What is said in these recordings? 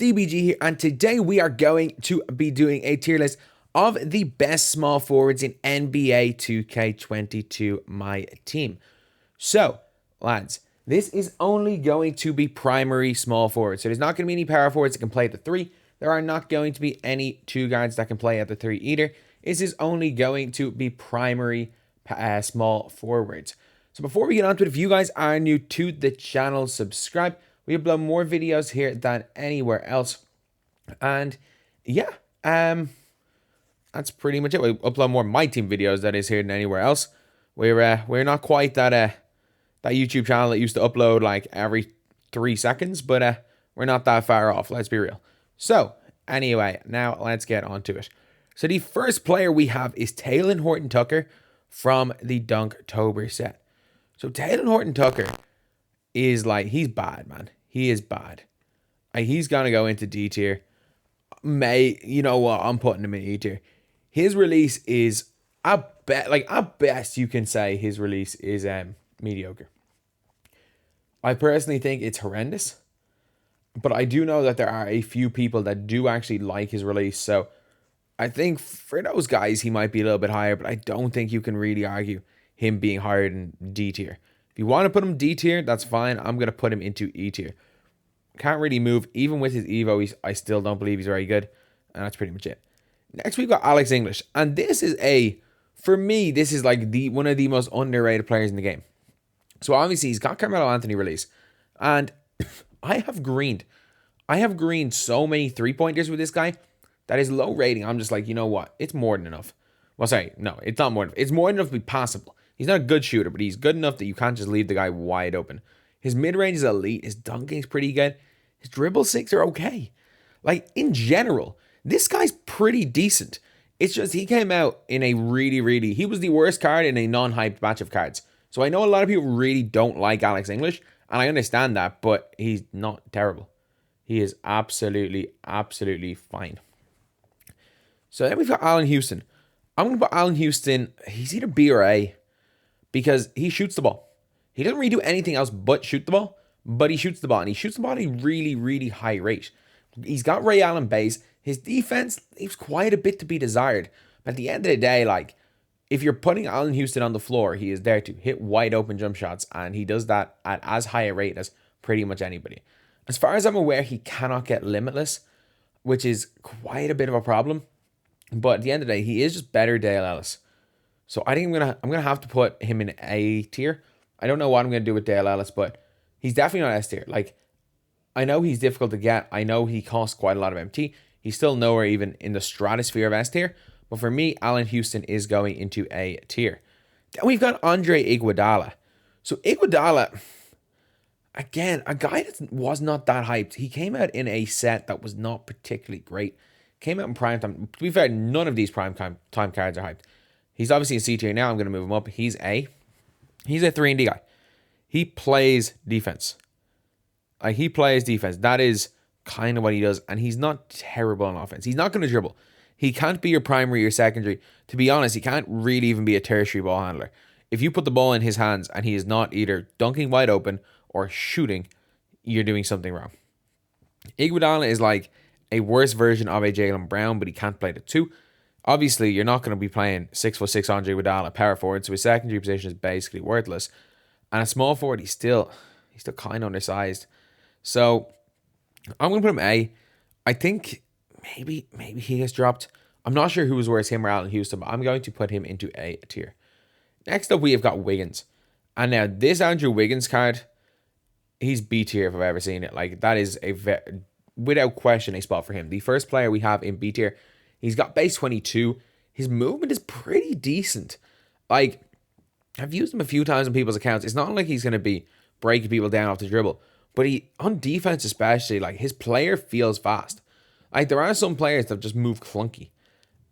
DBG here, and today we are going to be doing a tier list of the best small forwards in NBA 2K22 MyTEAM. So, lads, this is only going to be primary small forwards. So there's not going to be any power forwards that can play at the 3. There are not going to be any 2 guards that can play at the 3 either. This is only going to be primary small forwards. So before we get on to it, if you guys are new to the channel, subscribe. We upload more videos here than anywhere else. And yeah, that's pretty much it. We upload more MyTEAM videos that is here than anywhere else. We're not quite that YouTube channel that used to upload like every 3 seconds, but we're not that far off, let's be real. So anyway, now let's get on to it. So the first player we have is Talen Horton-Tucker from the Dunktober set. So Talen Horton-Tucker is like, he's bad, man. He is bad. He's going to go into D tier. You know what? I'm putting him in E tier. His release is, at best you can say his release is mediocre. I personally think it's horrendous. But I do know that there are a few people that do actually like his release. So I think for those guys, he might be a little bit higher. But I don't think you can really argue him being higher than D tier. If you want to put him D tier, that's fine. I'm going to put him into E tier. Can't really move. Even with his Evo, I still don't believe he's very good. And that's pretty much it. Next, we've got Alex English. And this is for me, this is like one of the most underrated players in the game. So obviously, he's got Carmelo Anthony release. And I have greened so many 3-pointers with this guy that is low rating. I'm just like, you know what? It's more than enough. Well, sorry, no, it's not more than enough. It's more than enough to be passable. He's not a good shooter, but he's good enough that you can't just leave the guy wide open. His mid-range is elite. His dunking is pretty good. His dribble six are okay. Like, in general, this guy's pretty decent. It's just he came out in a he was the worst card in a non-hyped batch of cards. So I know a lot of people really don't like Alex English, and I understand that, but he's not terrible. He is absolutely fine. So then we've got Allan Houston. I'm going to put Allan Houston, he's either B or A, because he shoots the ball. He doesn't really do anything else but shoot the ball, but he shoots the ball, and he shoots the ball at a really high rate. He's got Ray Allen base. His defense leaves quite a bit to be desired. But at the end of the day, like, if you're putting Allan Houston on the floor, he is there to hit wide open jump shots, and he does that at as high a rate as pretty much anybody. As far as I'm aware, he cannot get limitless, which is quite a bit of a problem. But at the end of the day, he is just better Dale Ellis. So I think I'm gonna have to put him in A tier. I don't know what I'm gonna do with Dale Ellis, but he's definitely not S tier. Like, I know he's difficult to get. I know he costs quite a lot of MT. He's still nowhere even in the stratosphere of S tier. But for me, Allan Houston is going into A tier. Then we've got Andre Iguodala. So Iguodala, again, a guy that was not that hyped. He came out in a set that was not particularly great. Came out in prime time. To be fair, none of these prime time cards are hyped. He's obviously in C tier now. I'm going to move him up. He's A. He's a 3-and-D guy. He plays defense. He plays defense. That is kind of what he does. And he's not terrible on offense. He's not going to dribble. He can't be your primary or secondary. To be honest, he can't really even be a tertiary ball handler. If you put the ball in his hands and he is not either dunking wide open or shooting, you're doing something wrong. Iguodala is like a worse version of a Jaylen Brown, but he can't play the 2. Obviously, you're not going to be playing 6'6" Andre Iguodala power forward, so his secondary position is basically worthless. And a small forward, he's still kind of undersized. So I'm going to put him A. I think maybe he gets dropped. I'm not sure who was worse, him or Allan Houston, but I'm going to put him into A tier. Next up, we have got Wiggins. And now this Andrew Wiggins card, he's B tier if I've ever seen it. Like, that is without question a spot for him. The first player we have in B tier. He's got base 22. His movement is pretty decent. Like, I've used him a few times on people's accounts. It's not like he's going to be breaking people down off the dribble. But on defense especially, like, his player feels fast. Like, there are some players that just move clunky.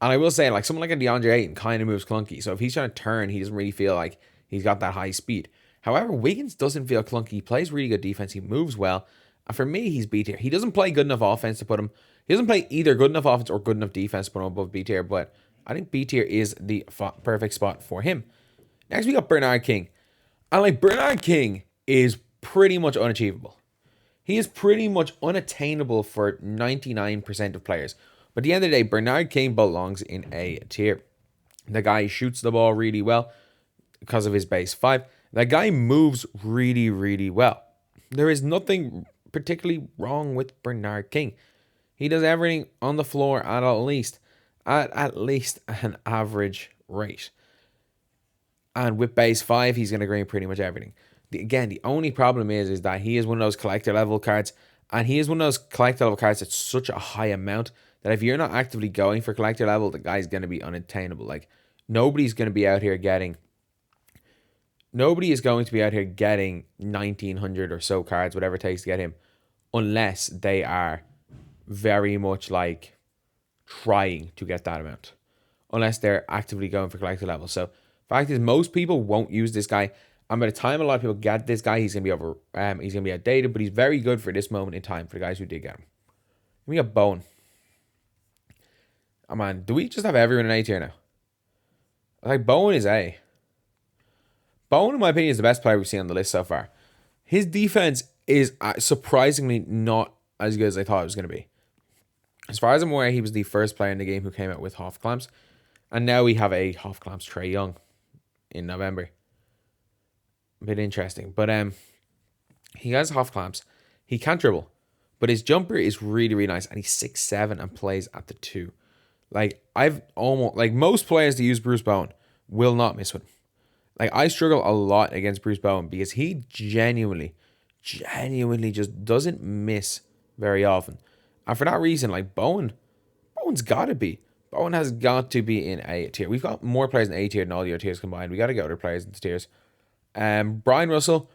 And I will say, like, someone like a DeAndre Ayton kind of moves clunky. So if he's trying to turn, he doesn't really feel like he's got that high speed. However, Wiggins doesn't feel clunky. He plays really good defense. He moves well. And for me, he's B tier. He doesn't play good enough offense to put him. He doesn't play either good enough offense or good enough defense to put him above B tier. But I think B tier is the perfect spot for him. Next, we got Bernard King. And like, Bernard King is pretty much unachievable. He is pretty much unattainable for 99% of players. But at the end of the day, Bernard King belongs in A tier. The guy shoots the ball really well because of his base 5. The guy moves really, really well. There is nothing particularly wrong with Bernard King. He does everything on the floor at least an average rate. And with base 5, he's going to green pretty much everything. Again, the only problem is that he is one of those collector level cards. And he is one of those collector level cards that's such a high amount that if you're not actively going for collector level, the guy's going to be unattainable. Like, nobody is going to be out here getting 1,900 or so cards, whatever it takes to get him, unless they are very much like trying to get that amount. Unless they're actively going for collector level. So, fact is, most people won't use this guy. And by the time a lot of people get this guy, he's gonna be outdated, but he's very good for this moment in time for the guys who did get him. We got Bowen. Oh man, do we just have everyone in A tier now? Like, Bowen is A. Bowen, in my opinion, is the best player we've seen on the list so far. His defense is surprisingly not as good as I thought it was going to be. As far as I'm aware, he was the first player in the game who came out with half clamps. And now we have a half clamps Trae Young in November. A bit interesting. But he has half clamps. He can't dribble. But his jumper is really, really nice. And he's 6'7" and plays at the 2. Like, most players that use Bruce Bowen will not miss with him. Like, I struggle a lot against Bruce Bowen because he genuinely just doesn't miss very often. And for that reason, like, Bowen's got to be. Bowen has got to be in A tier. We've got more players in A tier than all the other tiers combined. We got to get other players into tiers. Bryon Russell,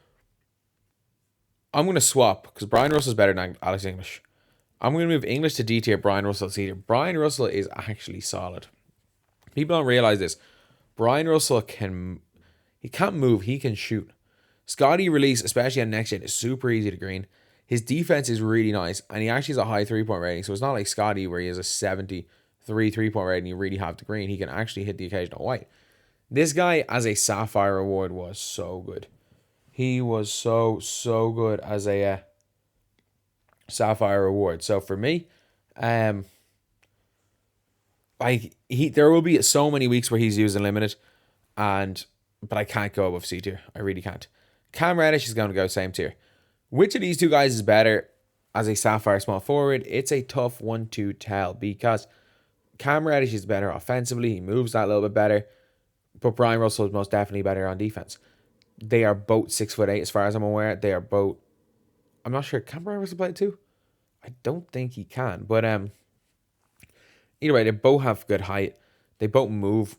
I'm going to swap because Bryon Russell's better than Alex English. I'm going to move English to D tier, Bryon Russell to C tier. Bryon Russell is actually solid. People don't realize this. Bryon Russell he can't move, he can shoot. Scottie release, especially on next gen, is super easy to green. His defense is really nice, and he actually has a high 3-point rating, so it's not like Scottie where he has a 73 3-point rating, you really have to green. He can actually hit the occasional white. This guy, as a Sapphire award, was so good. He was so good as a Sapphire award. So for me, there will be so many weeks where he's used unlimited, but I can't go above C tier. I really can't. Cam Reddish is going to go same tier. Which of these two guys is better as a Sapphire small forward? It's a tough one to tell because Cam Reddish is better offensively. He moves that a little bit better. But Bryon Russell is most definitely better on defense. They are both 6'8" as far as I'm aware. They are both... I'm not sure. Can Bryon Russell play it too? I don't think he can. But either way, they both have good height. They both move.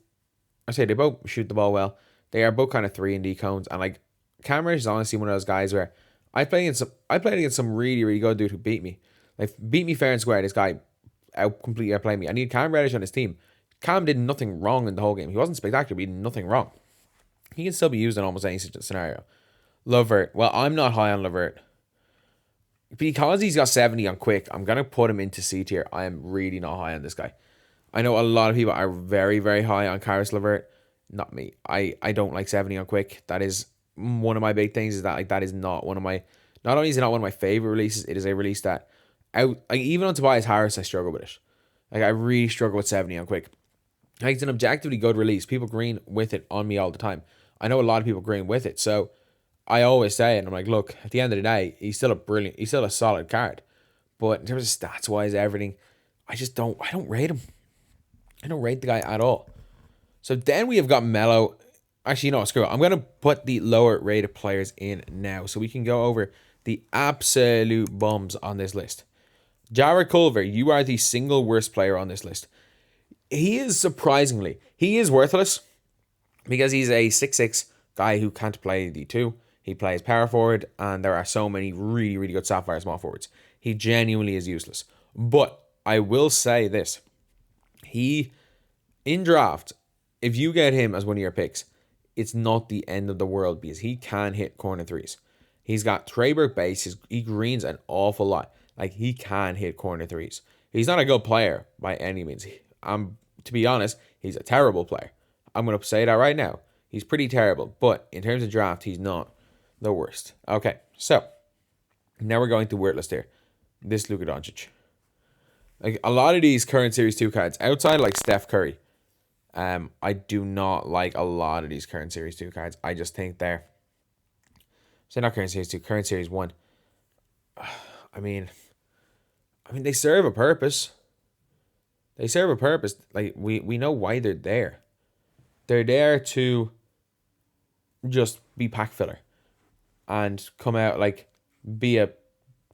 They both shoot the ball well. They are both kind of 3-and-D cones. And like, Cam Reddish is honestly one of those guys where I played against some really, really good dude who beat me. Like, beat me fair and square. This guy completely outplayed me. I need Cam Reddish on his team. Cam did nothing wrong in the whole game. He wasn't spectacular, but he did nothing wrong. He can still be used in almost any scenario. LeVert. Well, I'm not high on LeVert. Because he's got 70 on quick, I'm going to put him into C tier. I am really not high on this guy. I know a lot of people are very, very high on Caris LeVert. Not me. I don't like 70 on quick. That is one of my big things, is that like that is not one of my... Not only is it not one of my favorite releases, it is a release that... even on Tobias Harris, I struggle with it. Like, I really struggle with 70 on quick. Like, it's an objectively good release. People green with it on me all the time. I know a lot of people green with it, so I always say it, and I'm like, look, at the end of the day, he's still a solid card. But in terms of stats-wise, everything, I don't rate him. I don't rate the guy at all. So then we have got Melo. Actually, no, screw it. I'm going to put the lower rated players in now so we can go over the absolute bums on this list. Jarrett Culver, you are the single worst player on this list. He is worthless because he's a 6'6" guy who can't play the 2. He plays power forward, and there are so many really, really good Sapphire small forwards. He genuinely is useless. But I will say this. In draft, if you get him as one of your picks, it's not the end of the world because he can hit corner threes. He's got Treyberg base. He greens an awful lot. Like, he can hit corner threes. He's not a good player by any means. To be honest, he's a terrible player. I'm going to say that right now. He's pretty terrible. But in terms of draft, he's not the worst. Okay, so Now we're going to Wordless here. This Luka Doncic. Like a lot of these current Series 2 cards, outside like Steph Curry, I do not like a lot of these current Series 2 cards. I just think they're... So not current Series 2, current Series 1. I mean, they serve a purpose. They serve a purpose. Like, we know why they're there. They're there to just be pack filler. And come out, like, be a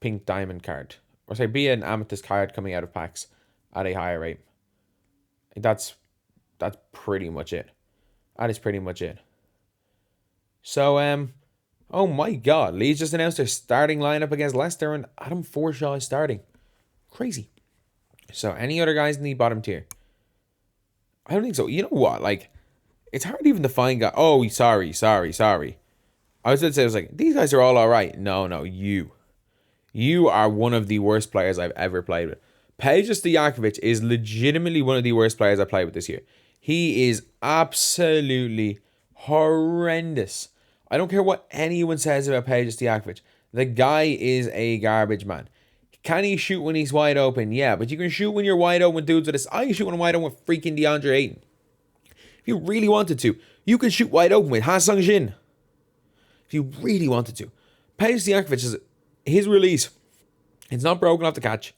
pink diamond card. Or say, be an amethyst card coming out of packs at a higher rate. That's pretty much it. That is pretty much it. So, oh my God. Leeds just announced their starting lineup against Leicester, and Adam Forshaw is starting. Crazy. So, any other guys in the bottom tier? I don't think so. You know what? Like, it's hard even to find guys. Oh, sorry. I was going to say, I was like, these guys are all right. No, you. You are one of the worst players I've ever played with. Peja Stojakovic is legitimately one of the worst players I played with this year. He is absolutely horrendous. I don't care what anyone says about Peja Stojakovic. The guy is a garbage man. Can he shoot when he's wide open? Yeah, but you can shoot when you're wide open with dudes with this. I can shoot when I'm wide open with freaking DeAndre Ayton. If you really wanted to, you can shoot wide open with Ha Sung-jin. If you really wanted to. Peja Stojakovic is his release. It's not broken off the catch.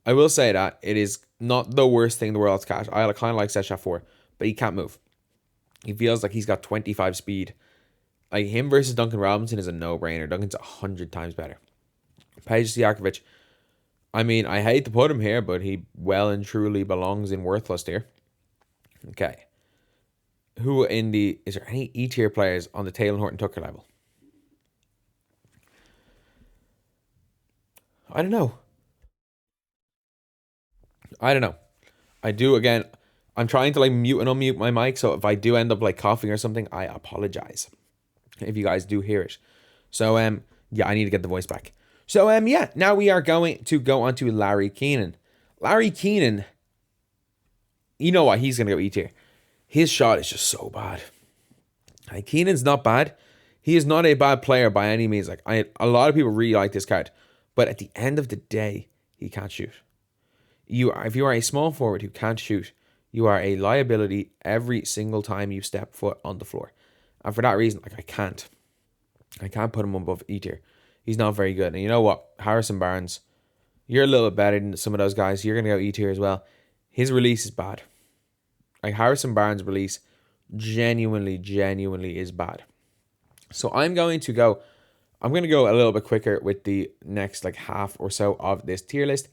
I will say that it is not the worst thing in the world to catch. I kind of like set shot 4, but he can't move. He feels like he's got 25 speed. Like him versus Duncan Robinson is a no-brainer. Duncan's 100 times better. Peja Stojakovic, I mean, I hate to put him here, but he well and truly belongs in worthless tier. Okay. Is there any E tier players on the Talen Horton-Tucker level? I don't know. I do, again, I'm trying to like mute and unmute my mic, so if I do end up like coughing or something, I apologize if you guys do hear it. So, yeah, I need to get the voice back. So, yeah, now we are going to go on to Larry Kenon. Larry Kenon, you know what? He's going to go E tier. His shot is just so bad. Like, Kenon's not bad. He is not a bad player by any means. Like, a lot of people really like this card. But at the end of the day, he can't shoot. If you are a small forward who can't shoot, you are a liability every single time you step foot on the floor. And for that reason, like I can't put him above E tier. He's not very good. And you know what? Harrison Barnes, you're a little bit better than some of those guys. You're going to go E tier as well. His release is bad. Like Harrison Barnes' release genuinely is bad. So I'm going to go a little bit quicker with the next like half or so of this tier list.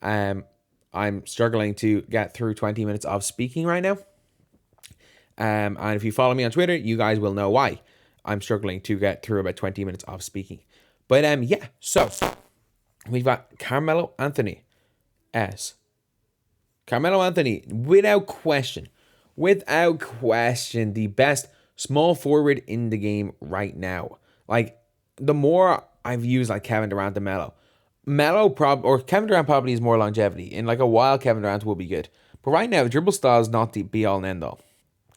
I'm struggling to get through 20 minutes of speaking right now. And if you follow me on Twitter, you guys will know why I'm struggling to get through about 20 minutes of speaking. But yeah, so we've got Carmelo Anthony as Carmelo Anthony, without question, the best small forward in the game right now. Like, the more I've used like Kevin Durant and Kevin Durant probably is more longevity. In like a while, Kevin Durant will be good. But right now, dribble style is not the be all and end all.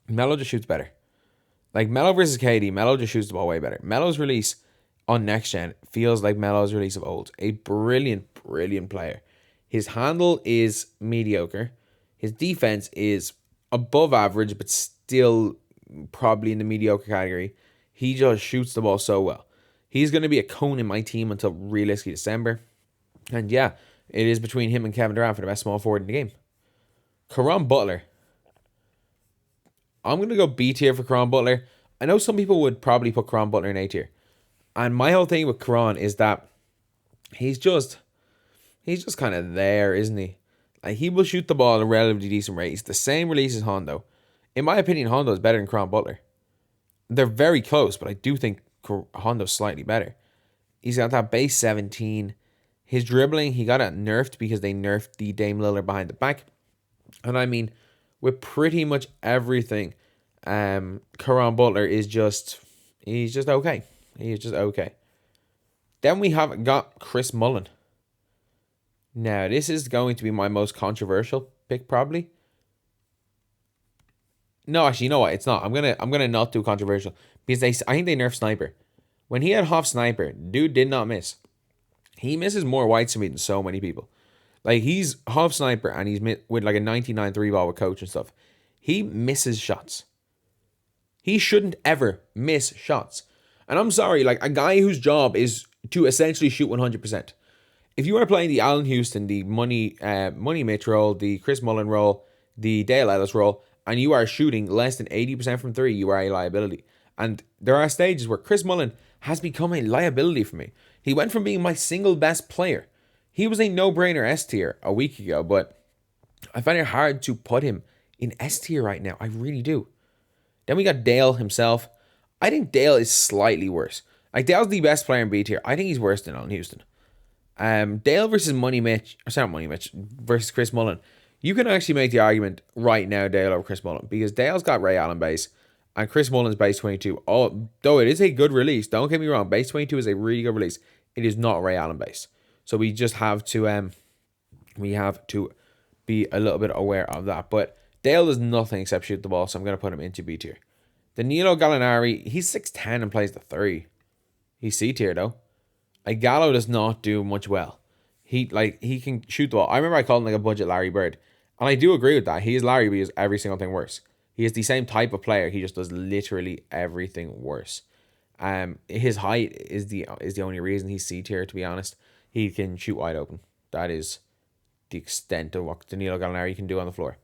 Melo just shoots better. Like Melo versus KD, Melo just shoots the ball way better. Melo's release on next gen feels like Melo's release of old. A brilliant player. His handle is mediocre. His defense is above average, but still probably in the mediocre category. He just shoots the ball so well. He's going to be a cone in my team until realistically December. And yeah, it is between him and Kevin Durant for the best small forward in the game. Caron Butler. I'm going to go B tier for Caron Butler. I know some people would probably put Caron Butler in A tier. And my whole thing with Caron is that he's just kind of there, isn't he? Like, he will shoot the ball at a relatively decent rate. He's the same release as Hondo. In my opinion, Hondo is better than Caron Butler. They're very close, but I do think Hondo's slightly better. He's got that base 17. His dribbling, he got it nerfed because they nerfed the Dame Lillard behind the back. And I mean, with pretty much everything, Caron Butler is he's just okay. He's just okay. Then we have got Khris Mullin. Now, this is going to be my most controversial pick, probably. No, actually, you know what? It's not. I'm gonna not do controversial because I think they nerfed Sniper. When he had Hoff Sniper, dude did not miss. He misses more whites to me than so many people. Like, he's half sniper and he's with like a 99 3-ball with coach and stuff. He misses shots. He shouldn't ever miss shots. And I'm sorry, like, a guy whose job is to essentially shoot 100%. If you are playing the Allan Houston, the Money Mitch role, the Khris Mullin role, the Dale Ellis role, and you are shooting less than 80% from 3, you are a liability. And there are stages where Khris Mullin has become a liability for me. He went from being my single best player. He was a no-brainer S tier a week ago, but I find it hard to put him in S tier right now. I really do. Then we got Dale himself. I think Dale is slightly worse. Like, Dale's the best player in B tier. I think he's worse than Allan Houston. Dale versus versus Khris Mullin. You can actually make the argument right now, Dale over Khris Mullin, because Dale's got Ray Allen base and Khris Mullin's base 22. Though it is a good release, don't get me wrong, base 22 is a really good release. It is not Ray Allen base. So we just have to be a little bit aware of that. But Dale does nothing except shoot the ball, so I'm going to put him into B tier. Danilo Gallinari, he's 6'10 and plays the 3. He's C tier though. Like, Gallo does not do much well. He can shoot the ball. I remember I called him like a budget Larry Bird. And I do agree with that. He is Larry, but he is every single thing worse. He is the same type of player. He just does literally everything worse. His height is the only reason he's C tier, to be honest. He can shoot wide open. That is the extent of what Danilo Gallinari can do on the floor.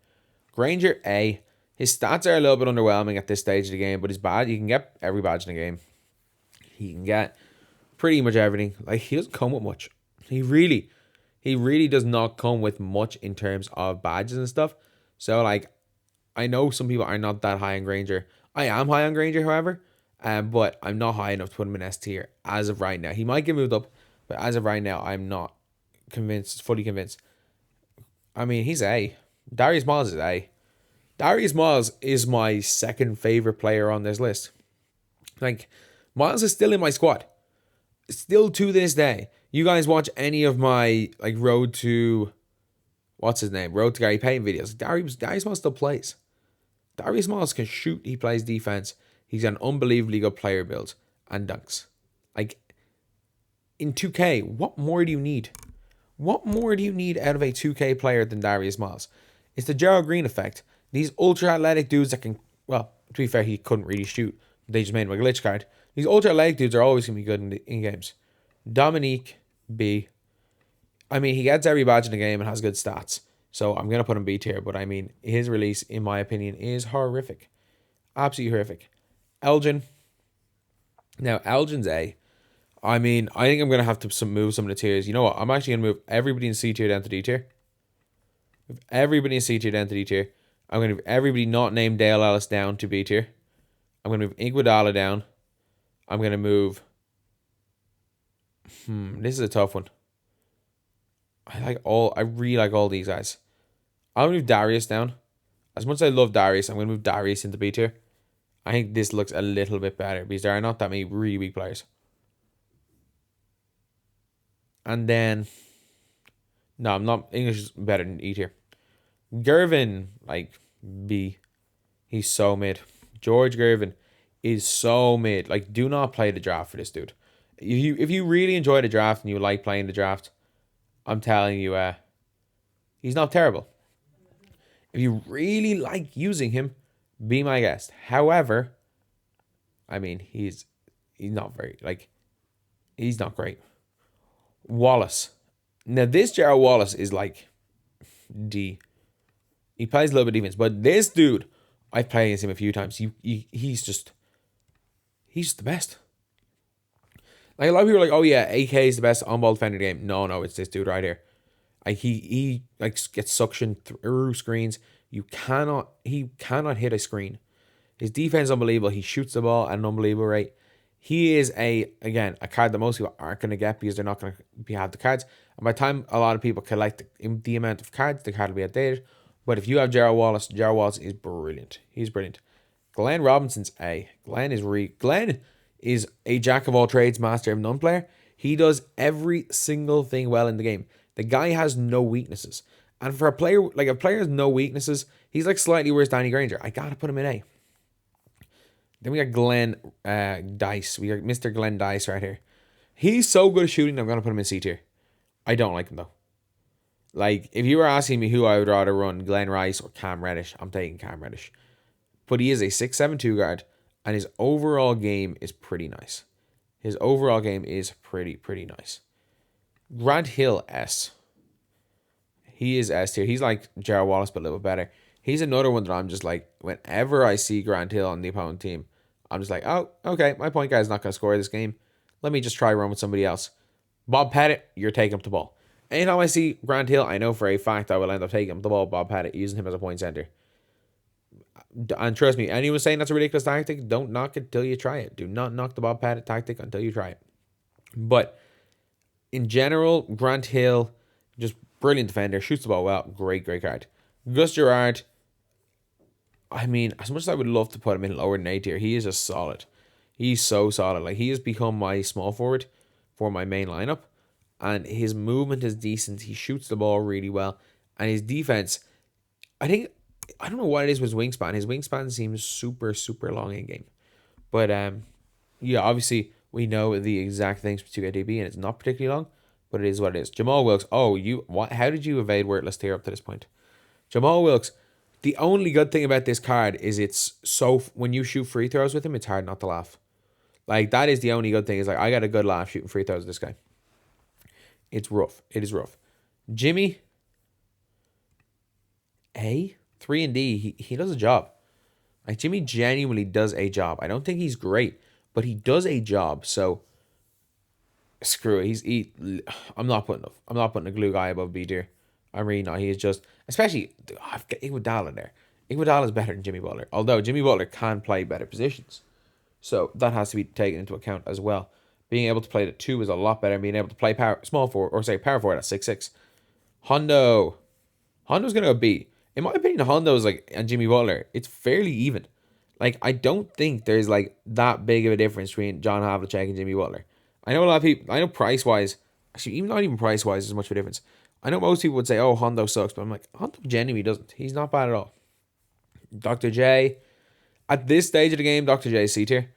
Granger, A. His stats are a little bit underwhelming at this stage of the game, but his badge, he can get every badge in the game. He can get pretty much everything. Like, he doesn't come with much. He really does not come with much in terms of badges and stuff. So, like, I know some people are not that high on Granger. I am high on Granger, however, but I'm not high enough to put him in S tier as of right now. He might get moved up, but as of right now, I'm not fully convinced. I mean, he's A. Darius Miles is A. Darius Miles is my second favorite player on this list. Like, Miles is still in my squad. Still to this day. You guys watch any of my, like, Road to Gary Payton videos. Darius Miles still plays. Darius Miles can shoot. He plays defense. He's an unbelievably good player build and dunks. Like, in 2K, what more do you need? What more do you need out of a 2K player than Darius Miles? It's the Gerald Green effect. These ultra-athletic dudes that can... Well, to be fair, he couldn't really shoot. They just made him a glitch card. These ultra-athletic dudes are always going to be good in games. Dominique, B. I mean, he gets every badge in the game and has good stats. So I'm going to put him B tier. But I mean, his release, in my opinion, is horrific. Absolutely horrific. Elgin. Now, Elgin's A. I mean, I think I'm going to have to move some of the tiers. You know what? I'm actually going to move everybody in C tier down to D tier. Move everybody in C tier down to D tier. I'm going to move everybody not named Dale Ellis down to B tier. I'm going to move Iguodala down. I'm going to move... This is a tough one. I really like all these guys. I'm going to move Darius down. As much as I love Darius, I'm going to move Darius into B tier. I think this looks a little bit better because there are not that many really weak players. And then... No, I'm not... English is better than E tier. Gervin, like, B. He's so mid. George Gervin is so mid. Like, do not play the draft for this dude. If you really enjoy the draft and you like playing the draft, I'm telling you, he's not terrible. If you really like using him, be my guest. However, I mean, he's not very, like, he's not great. Wallace. Now, this Gerald Wallace is like D. He plays a little bit of defense, but this dude, I've played against him a few times. He's just the best. Like, a lot of people are like, oh yeah, AK is the best on-ball defender in the game. No, it's this dude right here. Like, he like gets suction through screens. He cannot hit a screen. His defense is unbelievable. He shoots the ball at an unbelievable rate. He is a card that most people aren't going to get because they're not going to have the cards. And by the time a lot of people collect the amount of cards, the card will be outdated. But if you have Gerald Wallace is brilliant. He's brilliant. Glenn Robinson's A. Glenn is a jack of all trades, master of none player. He does every single thing well in the game. The guy has no weaknesses. And for a player, like, a player has no weaknesses, he's like slightly worse than Danny Granger. I gotta put him in A. Then we got Glenn Dice. We got Mr. Glenn Dice right here. He's so good at shooting, I'm going to put him in C tier. I don't like him, though. Like, if you were asking me who I would rather run, Glenn Rice or Cam Reddish, I'm taking Cam Reddish. But he is a 6'7" guard, and his overall game is pretty nice. His overall game is pretty nice. Grant Hill, S. He is S tier. He's like Gerald Wallace, but a little bit better. He's another one that I'm just like, whenever I see Grant Hill on the opponent team, I'm just like, oh, okay, my point guard's not going to score this game. Let me just try run with somebody else. Bob Pettit, you're taking up the ball. Anytime I see Grant Hill, I know for a fact I will end up taking up the ball, Bob Pettit, using him as a point center. And trust me, anyone saying that's a ridiculous tactic, don't knock it till you try it. Do not knock the Bob Pettit tactic until you try it. But in general, Grant Hill, just brilliant defender, shoots the ball well, great card. Gus Gerard, I mean, as much as I would love to put him in lower than A tier, he is just solid. He's so solid. Like, he has become my small forward for my main lineup. And his movement is decent. He shoots the ball really well. And his defense, I don't know what it is with his wingspan. His wingspan seems super long in game. But, yeah, obviously, we know the exact things for 2KDB, and it's not particularly long. But it is what it is. Jamal Wilkes, how did you evade wordless tier up to this point? Jamal Wilkes, the only good thing about this card is when you shoot free throws with him, it's hard not to laugh. Like, that is the only good thing. Is like, I got a good laugh shooting free throws with this guy. It's rough. It is rough. Jimmy, A, 3 and D, he does a job. Like, Jimmy genuinely does a job. I don't think he's great, but he does a job. So, screw it. I'm not putting a glue guy above B tier. I'm really not. He is just, especially, I've got Iguodala there. Iguodala is better than Jimmy Butler. Although Jimmy Butler can play better positions. So that has to be taken into account as well. Being able to play at 2 is a lot better than being able to play power forward at 6'6". Hondo's going to go B. In my opinion, Hondo's and Jimmy Butler, it's fairly even. Like, I don't think there's like that big of a difference between John Havlicek and Jimmy Butler. I know a lot of people, I know price-wise, actually, even not even price-wise, there's much of a difference. I know most people would say, oh, Hondo sucks, but I'm like, Hondo genuinely doesn't. He's not bad at all. Dr. J, at this stage of the game, Dr. J is C tier.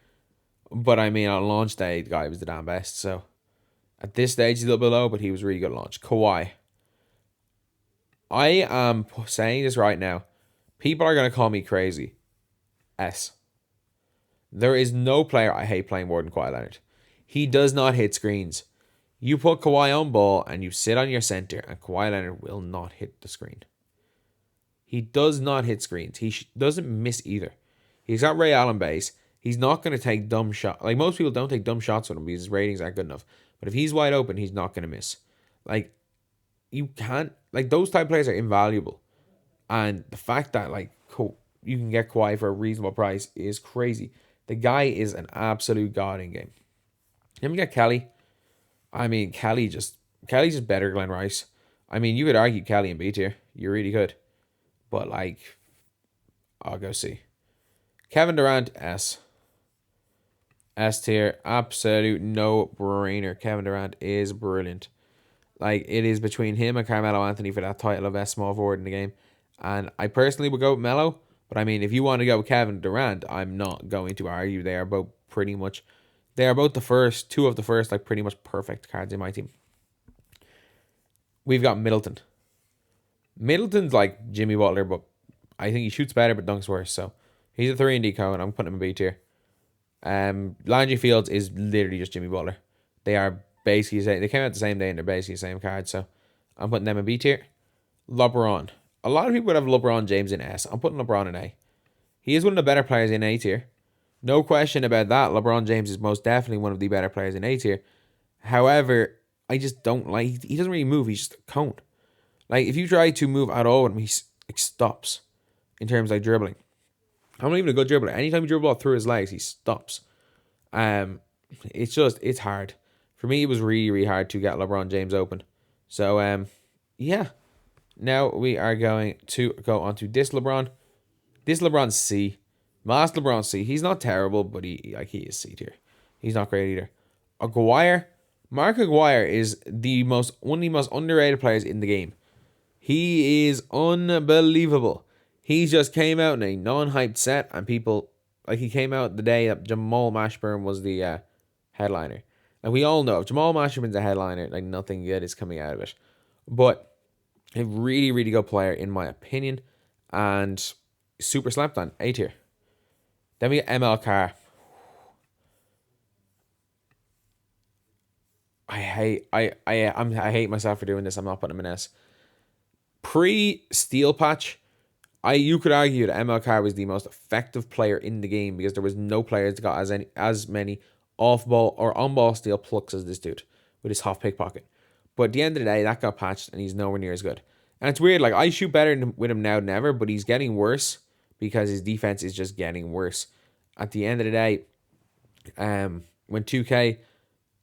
But I mean, on launch day, the guy was the damn best. So at this stage, he's a little bit low, but he was really good at launch. Kawhi. I am saying this right now. People are going to call me crazy. S. There is no player I hate playing more than Kawhi Leonard. He does not hit screens. You put Kawhi on ball and you sit on your center, and Kawhi Leonard will not hit the screen. He does not hit screens. He doesn't miss either. He's got Ray Allen base. He's not going to take dumb shots. Like, most people don't take dumb shots with him because his ratings aren't good enough. But if he's wide open, he's not going to miss. Like, you can't... Like, those type of players are invaluable. And the fact that, like, you can get Kawhi for a reasonable price is crazy. The guy is an absolute god in game. Then we got Kelly. I mean, Kelly's just better Glenn Rice. I mean, you could argue Kelly in B tier. You really could. But, like, I'll go C. Kevin Durant, S. S tier. Absolute no-brainer. Kevin Durant is brilliant. Like, it is between him and Carmelo Anthony for that title of best small forward in the game. And I personally would go with Melo. But, I mean, if you want to go with Kevin Durant, I'm not going to argue. They are both the first, two of the first, like, pretty much perfect cards in my team. We've got Middleton. Middleton's like Jimmy Butler, but I think he shoots better but dunks worse. So he's a 3 and D cone. I'm putting him in B tier. Landry Fields is literally just Jimmy Butler. They are basically the same. They came out the same day and they're basically the same card. So I'm putting them in B tier. LeBron. A lot of people would have LeBron James in S. I'm putting LeBron in A. He is one of the better players in A tier. No question about that. LeBron James is most definitely one of the better players in A tier. However, I just don't like... He doesn't really move. He's just a cone. Like, if you try to move at all with him, he stops in terms of like dribbling. I'm not even a good dribbler. Anytime you dribble through his legs, he stops. It's hard. For me, it was really, really hard to get LeBron James open. So, yeah. Now we are going to go on to this LeBron. This LeBron C. Last LeBron C. He's not terrible, but he is C tier. He's not great either. Mark Aguirre is one of the most underrated players in the game. He is unbelievable. He just came out in a non-hyped set, and people, like, he came out the day that Jamal Mashburn was the headliner. And we all know if Jamal Masherman's a headliner, like nothing good is coming out of it. But a really, really good player in my opinion, and super slept on, A tier. Then we get ML Carr. I hate myself for doing this. I'm not putting him in S. Pre-Steel Patch, you could argue that ML Carr was the most effective player in the game because there was no players that got as many off-ball or on-ball steal plucks as this dude with his half pickpocket. But at the end of the day, that got patched and he's nowhere near as good. And it's weird, like I shoot better with him now than ever, but he's getting worse because his defense is just getting worse. At the end of the day, when 2K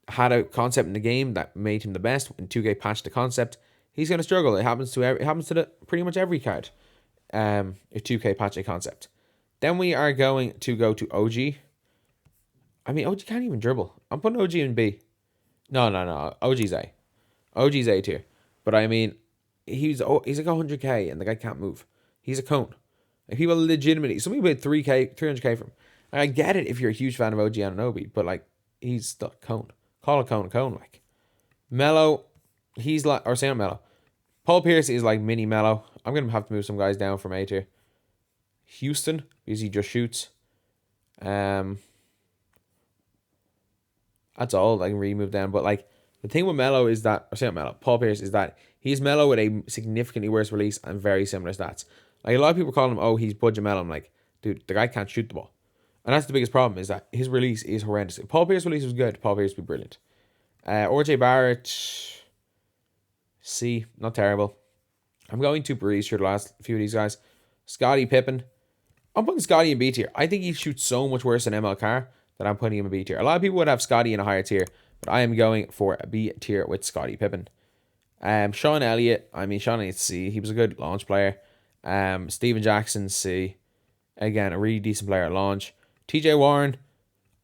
had a concept in the game that made him the best, when 2K patched the concept, he's going to struggle. It happens to pretty much every card. If 2K patch a concept. Then we are going to go to OG. I mean, OG can't even dribble. I'm putting OG in B. No. OG's A. OG's A tier. But I mean, he's like 100k and the guy can't move. He's a cone. Like people legitimately, some people paid 300k from him. And I get it if you're a huge fan of OG Anunoby, but like, he's still a cone. Call a cone. Like Melo, he's like, or say not Melo. Paul Pierce is like mini Melo. I'm going to have to move some guys down from A tier. Houston, because he just shoots. That's all I can really move down. But like, the thing with Melo is that, or say not Melo, Paul Pierce is that he's Melo with a significantly worse release and very similar stats. Like a lot of people call him, oh, he's budget Melo. I'm like, dude, the guy can't shoot the ball. And that's the biggest problem is that his release is horrendous. If Paul Pierce's release was good, Paul Pierce would be brilliant. RJ Barrett, C, not terrible. I'm going to breeze through the last few of these guys. Scottie Pippen. I'm putting Scottie in B tier. I think he shoots so much worse than ML Carr that I'm putting him in B tier. A lot of people would have Scottie in a higher tier, but I am going for a B tier with Scottie Pippen. Sean Elliott. Sean Elliott's C. He was a good launch player. Steven Jackson, C. Again, a really decent player at launch. TJ Warren.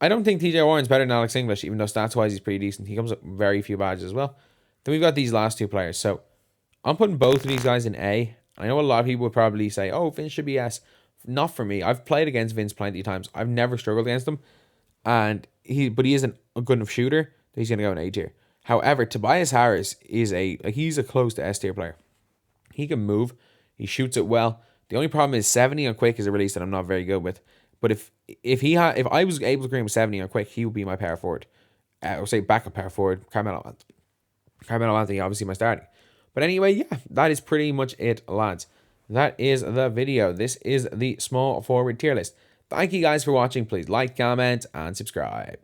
I don't think TJ Warren's better than Alex English, even though stats-wise he's pretty decent. He comes with very few badges as well. Then we've got these last two players. So I'm putting both of these guys in A. I know a lot of people would probably say, oh, Vince should be S. Not for me. I've played against Vince plenty of times. I've never struggled against him. But he isn't a good enough shooter that he's going to go in A tier. However, Tobias Harris is he's a close to S tier player. He can move. He shoots it well. The only problem is 70 on quick is a release that I'm not very good with. But if I was able to green with 70 on quick, he would be my power forward. Or say backup power forward. Carmelo Anthony, obviously my starting. But anyway, yeah, that is pretty much it, lads. That is the video. This is the small forward tier list. Thank you guys for watching. Please like, comment, and subscribe.